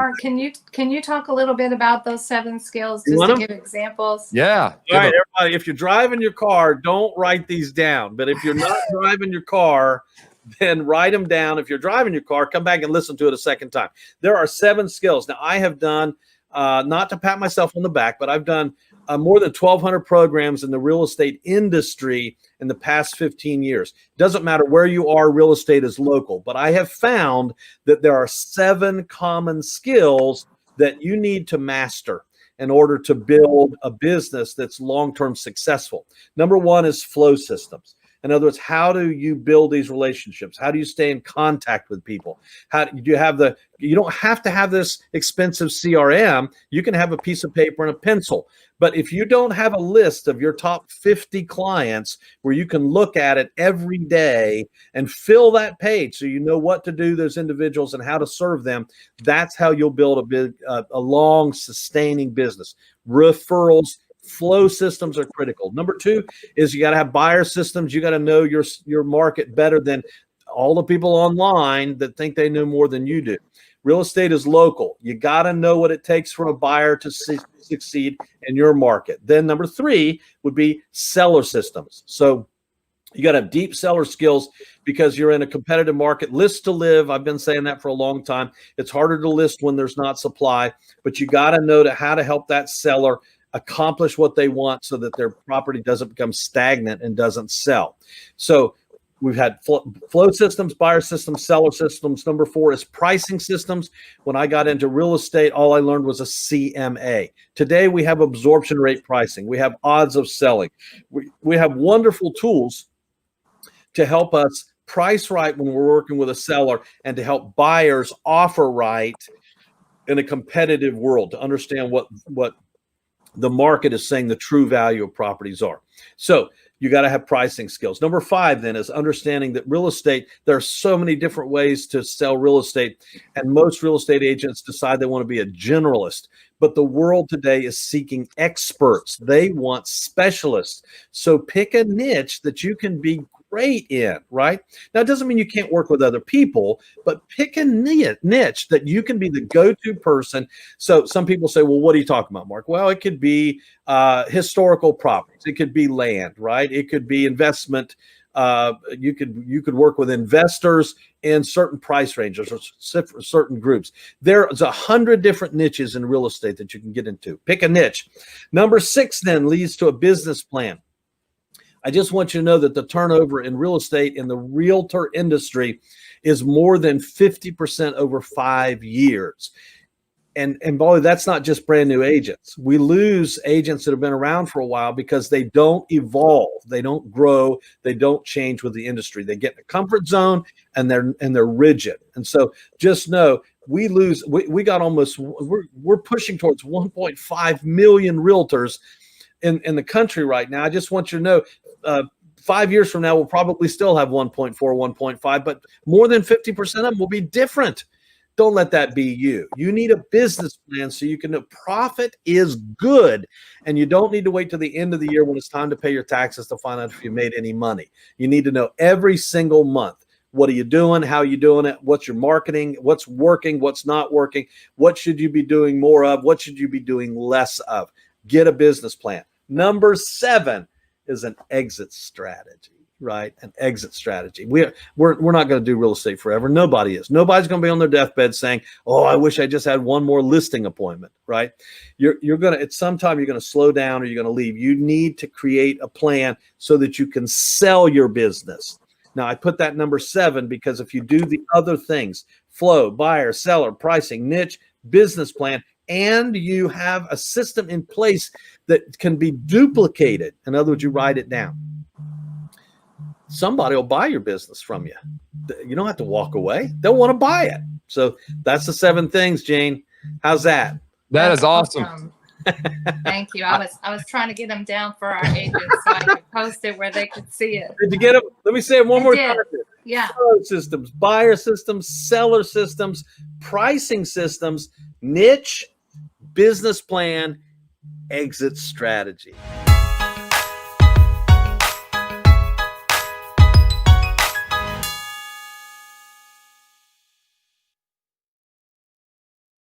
Mark, can you talk a little bit about those 7 skills just to give examples? Yeah. All right, everybody, if you're driving your car, don't write these down. But if you're not driving your car, then write them down. If you're driving your car, come back and listen to it a second time. There are 7 skills. Now, I have done, not to pat myself on the back, but I've done more than 1,200 programs in the real estate industry in the past 15 years. Doesn't matter where you are, real estate is local. But I have found that there are 7 common skills that you need to master in order to build a business that's long-term successful. Number 1 is flow systems. In other words, how do you build these relationships? How do you stay in contact with people? How do you have you don't have to have this expensive CRM. You can have a piece of paper and a pencil. But if you don't have a list of your top 50 clients where you can look at it every day and fill that page so you know what to do those individuals and how to serve them, that's how you'll build a long, sustaining business. Referrals, flow systems are critical. Number 2 is you got to have buyer systems. You got to know your market better than all the people online that think they know more than you do. Real estate is local. You got to know what it takes for a buyer to succeed in your market. Then number 3 would be seller systems. So you got to have deep seller skills because you're in a competitive market. List to live. I've been saying that for a long time. It's harder to list when there's not supply, but you got to know how to help that seller accomplish what they want so that their property doesn't become stagnant and doesn't sell. So we've had flow systems, buyer systems, seller systems. Number 4 is pricing systems. When I got into real estate, all I learned was a CMA. Today, we have absorption rate pricing. We have odds of selling. We have wonderful tools to help us price right when we're working with a seller and to help buyers offer right in a competitive world to understand what the market is saying the true value of properties are. So you got to have pricing skills. Number 5 then is understanding that real estate, there are so many different ways to sell real estate, and most real estate agents decide they want to be a generalist. But the world today is seeking experts. They want specialists. So pick a niche that you can be great in, right? Now, it doesn't mean you can't work with other people, but pick a niche that you can be the go-to person. So some people say, well, what are you talking about, Mark? Well, it could be historical properties. It could be land, right? It could be investment. You could work with investors in certain price ranges or certain groups. There's 100 different niches in real estate that you can get into. Pick a niche. Number 6 then leads to a business plan. I just want you to know that the turnover in real estate in the realtor industry is more than 50% over 5 years. And boy, that's not just brand new agents. We lose agents that have been around for a while because they don't evolve, they don't grow, they don't change with the industry. They get in a comfort zone and they're rigid. And so just know we got almost, we're pushing towards 1.5 million realtors in the country right now. I just want you to know 5 years from now, we'll probably still have 1.4, 1.5, but more than 50% of them will be different. Don't let that be you. You need a business plan so you can know profit is good, and you don't need to wait till the end of the year when it's time to pay your taxes to find out if you made any money. You need to know every single month. What are you doing? How are you doing it? What's your marketing? What's working? What's not working? What should you be doing more of? What should you be doing less of? Get a business plan. Number 7 is an exit strategy, right? An exit strategy. We're not going to do real estate forever. Nobody is. Nobody's going to be on their deathbed saying, "Oh, I wish I just had one more listing appointment," right? You're going to, at some time, you're going to slow down or you're going to leave. You need to create a plan so that you can sell your business. Now, I put that number 7 because if you do the other things, flow, buyer, seller, pricing, niche, business plan, and you have a system in place that can be duplicated. In other words, you write it down. Somebody will buy your business from you. You don't have to walk away. They'll want to buy it. So that's the 7 things, Jane. How's that? That is awesome. Thank you. I was trying to get them down for our agents so I could post it where they could see it. Did you get them? Let me say it one more time. Yeah. Flow systems, buyer systems, seller systems, pricing systems, niche, business plan, exit strategy.